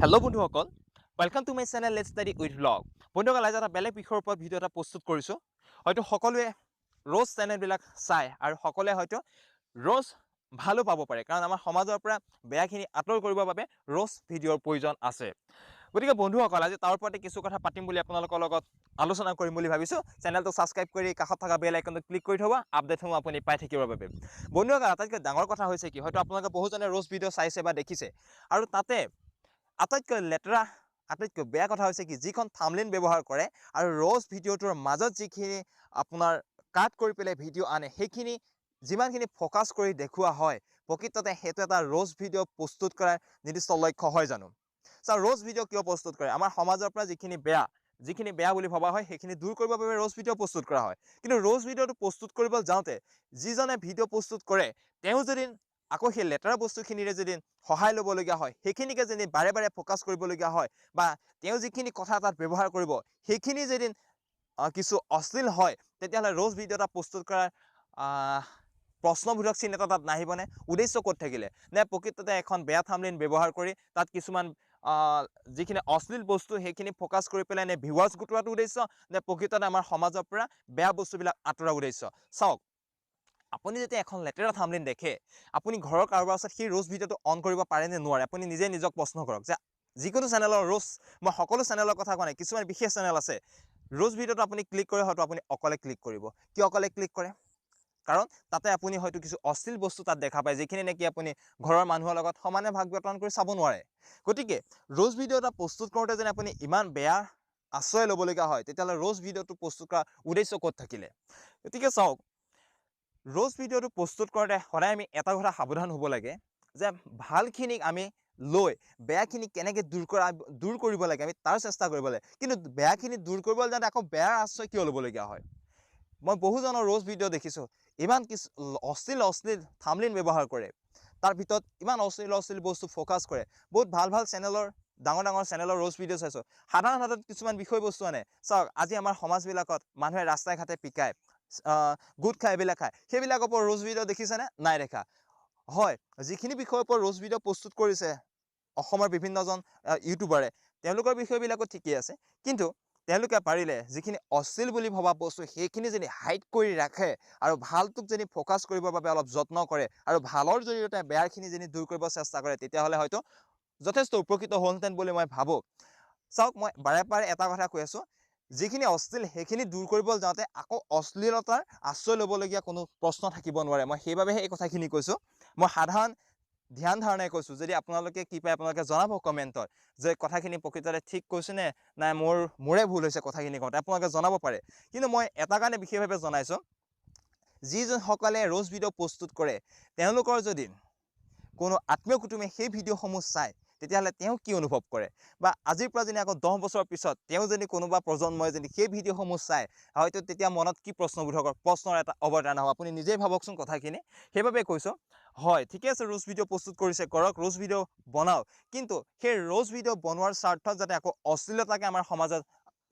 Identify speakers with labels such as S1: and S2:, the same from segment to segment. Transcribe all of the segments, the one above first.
S1: Hello' বন্ধুসকল, welcome to my channel let's study with blog. বন্ধুসকল, আজি এটা বেলেগ বিষয়ৰ ওপৰত ভিডিঅ' এটা প্ৰস্তুত কৰিছোঁ। হয়তো সকলোৱে ৰ'জ চেনেলবিলাক চায় আৰু সকলোৱে হয়তো ৰ'জ ভালো পাব পাৰে, কাৰণ আমাৰ সমাজৰ পৰা বেয়াখিনি আঁতৰ কৰিবৰ বাবে ৰ'জ ভিডিঅ'ৰ প্ৰয়োজন আছে। গতিকে বন্ধুসকল, আজি তাৰ ওপৰতে কিছু কথা পাতিম বুলি আপোনালোকৰ লগত আলোচনা কৰিম বুলি ভাবিছোঁ। চেনেলটো ছাবস্ক্ৰাইব কৰি কাষত থকা বেল আইকনটো ক্লিক কৰি থ'ব, আপডেটসমূহ আপুনি পাই থাকিবৰ বাবে। বন্ধুসকল, আটাইতকৈ ডাঙৰ কথা হৈছে কি, হয়তো আপোনালোকে বহুজনে ৰ'জ ভিডিঅ' চাইছে বা দেখিছে, আৰু তাতে আটাইতকৈ লেতেৰা আটাইতকৈ বেয়া কথা হৈছে কি, যিখন থাম্বনেইল ব্যৱহাৰ কৰে আৰু ৰ'জ ভিডিঅ'টোৰ মাজত যিখিনি আপোনাৰ কাট কৰি পেলাই ভিডিঅ' আনে, সেইখিনি যিমানখিনি ফ'কাছ কৰি দেখুওৱা হয়, প্ৰকৃততে সেইটো এটা ৰ'জ ভিডিঅ' প্ৰস্তুত কৰাৰ নিৰ্দিষ্ট লক্ষ্য হয় জানো? ৰ'জ ভিডিঅ' কিয় প্ৰস্তুত কৰে? আমাৰ সমাজৰ পৰা যিখিনি বেয়া বুলি ভবা হয়, সেইখিনি দূৰ কৰিবৰ বাবে ৰ'জ ভিডিঅ' প্ৰস্তুত কৰা হয়। কিন্তু ৰ'জ ভিডিঅ'টো প্ৰস্তুত কৰিবলৈ যাওঁতে যিজনে ভিডিঅ' প্ৰস্তুত কৰে, তেওঁ যদি আকৌ সেই লেতেৰা বস্তুখিনিৰে যদি সহায় ল'বলগীয়া হয়, সেইখিনিকে যদি বাৰে বাৰে ফ'কাছ কৰিবলগীয়া হয়, বা তেওঁ যিখিনি কথা তাত ব্যৱহাৰ কৰিব সেইখিনি যদি কিছু অশ্লীল হয়, তেতিয়াহ'লে ৰ'জ ভিডিঅ' এটা প্ৰস্তুত কৰাৰ প্ৰশ্নবোধক চিন এটা তাত নাহিবনে? উদ্দেশ্য ক'ত থাকিলে? নে প্ৰকৃততে এখন বেয়া থাম্বনেইল ব্যৱহাৰ কৰি তাত কিছুমান যিখিনি অশ্লীল বস্তু সেইখিনি ফ'কাছ কৰি পেলাই নে ভিউৱাৰ্ছ গোটোৱাটো উদ্দেশ্য, নে প্ৰকৃততে আমাৰ সমাজৰ পৰা বেয়া বস্তুবিলাক আঁতৰা উদ্দেশ্য? চাওক, আপুনি যেতিয়া এখন লেতেৰা থাম্বনেইল দেখে, আপুনি ঘৰৰ কাৰোবাৰ ওচৰত সেই ৰ'জ ভিডিঅ'টো অন কৰিব পাৰে নে নোৱাৰে? আপুনি নিজে নিজক প্ৰশ্ন কৰক যে যিকোনো চেনেলৰ ৰ'জ, মই সকলো চেনেলৰ কথা কোৱা নাই, কিছুমান বিশেষ চেনেল আছে, ৰ'জ ভিডিঅ'টো আপুনি ক্লিক কৰে, হয়তো আপুনি অকলে ক্লিক কৰিব। কিয় অকলে ক্লিক কৰে? কাৰণ তাতে আপুনি হয়তো কিছু অশ্লীল বস্তু তাত দেখা পায়, যিখিনি নেকি আপুনি ঘৰৰ মানুহৰ লগত সমানে ভাগ বতৰণ কৰি চাব নোৱাৰে। গতিকে ৰ'জ ভিডিঅ' এটা প্ৰস্তুত কৰোঁতে যেন আপুনি ইমান বেয়া আশ্ৰয় ল'বলগীয়া হয়, তেতিয়াহ'লে ৰ'জ ভিডিঅ'টো প্ৰস্তুত কৰাৰ উদ্দেশ্য ক'ত থাকিলে? গতিকে চাওক, ৰ'জ ভিডিঅ'টো প্ৰস্তুত কৰোঁতে সদায় আমি এটা কথা সাৱধান হ'ব লাগে যে ভালখিনিক আমি লৈ বেয়াখিনি কেনেকৈ দূৰ কৰিব লাগে, আমি তাৰ চেষ্টা কৰিব লাগে। কিন্তু বেয়াখিনি দূৰ কৰিবলৈ যাওঁতে আকৌ বেয়াৰ আশ্ৰয় কিয় ল'বলগীয়া হয়? মই বহুজনৰ ৰ'জ ভিডিঅ' দেখিছোঁ, ইমান কিছু অশ্লীল থাম্বনেইল ব্যৱহাৰ কৰে, তাৰ ভিতৰত ইমান অশ্লীল বস্তু ফ'কাছ কৰে। বহুত ভাল চেনেলৰ ডাঙৰ চেনেলৰ ৰ'জ ভিডিঅ' চাইছোঁ, সাধাৰণ হাতত কিছুমান বিষয়বস্তু আনে। চাওক, আজি আমাৰ সমাজবিলাকত মানুহে ৰাস্তাই ঘাটে পিকায়, গোট খায়, এইবিলাক খায়, সেইবিলাকৰ ওপৰত ৰ'জ ভিডিঅ' দেখিছেনে? নাই দেখা। হয়, যিখিনি বিষয়ৰ ওপৰত ৰ'জ ভিডিঅ' প্ৰস্তুত কৰিছে অসমৰ বিভিন্নজন ইউটিউবাৰে, তেওঁলোকৰ বিষয়বিলাকো ঠিকেই আছে, কিন্তু তেওঁলোকে পাৰিলে যিখিনি অশ্লীল বুলি ভবা বস্তু সেইখিনি যদি হাইড কৰি ৰাখে আৰু ভালটোক যদি ফ'কাছ কৰিবৰ বাবে অলপ যত্ন কৰে আৰু ভালৰ জৰিয়তে বেয়াখিনি যদি দূৰ কৰিব চেষ্টা কৰে, তেতিয়াহ'লে হয়তো যথেষ্ট উপকৃত হ'লহেঁতেন বুলি মই ভাবোঁ। চাওক, মই বাৰে এটা কথা কৈ আছোঁ, যিখিনি অশ্লীল সেইখিনি দূৰ কৰিবলৈ যাওঁতে আকৌ অশ্লীলতাৰ আশ্ৰয় ল'বলগীয়া কোনো প্ৰশ্ন থাকিব নোৱাৰে। মই সেইবাবেহে এই কথাখিনি কৈছোঁ। মই সাধাৰণ ধ্যান ধাৰণাই কৈছোঁ। যদি আপোনালোকে কি পায় আপোনালোকে জনাব কমেণ্টত, যে কথাখিনি প্ৰকৃততে ঠিক কৈছোঁ নে নাই মোৰে ভুল হৈছে কথাখিনি কওঁতে, আপোনালোকে জনাব পাৰে। কিন্তু মই এটা কাৰণে বিশেষভাৱে জনাইছোঁ, যিসকলে ৰ'জ ভিডিঅ' প্ৰস্তুত কৰে, তেওঁলোকৰ যদি কোনো আত্মীয় কুটুমে সেই ভিডিঅ'সমূহ চায়, তেতিয়াহ'লে তেওঁ কি অনুভৱ কৰে? বা আজিৰ পৰা যদি আকৌ 10 বছৰৰ পিছত তেওঁ যদি কোনোবা প্ৰজন্মই যদি সেই ভিডিঅ'সমূহ চায়, হয়তো তেতিয়া মনত কি প্ৰশ্নৰ এটা অৱতাৰণা হ'ব? আপুনি নিজেই ভাবকচোন কথাখিনি। সেইবাবে কৈছোঁ, হয় ঠিকে আছে, ৰ'জ ভিডিঅ' প্ৰস্তুত কৰিছে, কৰক, ৰ'জ ভিডিঅ' বনাওক, কিন্তু সেই ৰ'জ ভিডিঅ' বনোৱাৰ স্বাৰ্থত যাতে আকৌ অশ্লীলতাকে আমাৰ সমাজত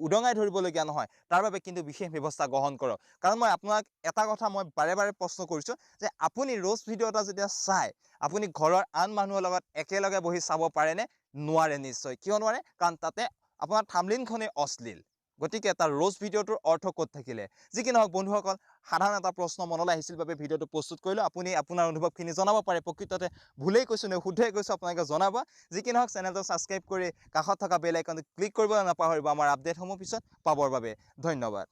S1: উদঙাই ধৰিবলগীয়া নহয়, তাৰ বাবে কিন্তু বিশেষ ব্যৱস্থা গ্ৰহণ কৰক। কাৰণ মই আপোনাক এটা কথা মই বাৰে প্ৰশ্ন কৰিছোঁ, যে আপুনি ৰ'জ ভিডিঅ' এটা যেতিয়া চায়, আপুনি ঘৰৰ আন মানুহৰ লগত একেলগে বহি চাব পাৰেনে? নোৱাৰে নিশ্চয়। কিয় নোৱাৰে? কাৰণ তাতে আপোনাৰ থাম্বনেইলখনেই অশ্লীল। গতিকে এটা ৰ'জ ভিডিঅ'টোৰ অৰ্থ ক'ত থাকিলে? যি কি নহওক বন্ধুসকল, সাধাৰণ এটা প্ৰশ্ন মনলৈ আহিছিল বাবে ভিডিঅ'টো প্ৰস্তুত কৰিলোঁ। আপুনি আপোনাৰ অনুভৱখিনি জনাব পাৰে, প্ৰকৃততে ভুলেই কৈছোঁ নে শুদ্ধই কৈছোঁ আপোনালোকে জনাব। যি কি নহওক, চেনেলটো ছাবস্ক্ৰাইব কৰি কাষত থকা বেল আইকনটো ক্লিক কৰিবলৈ নাপাহৰিব আমাৰ আপডেটসমূহ পিছত পাবৰ বাবে। ধন্যবাদ।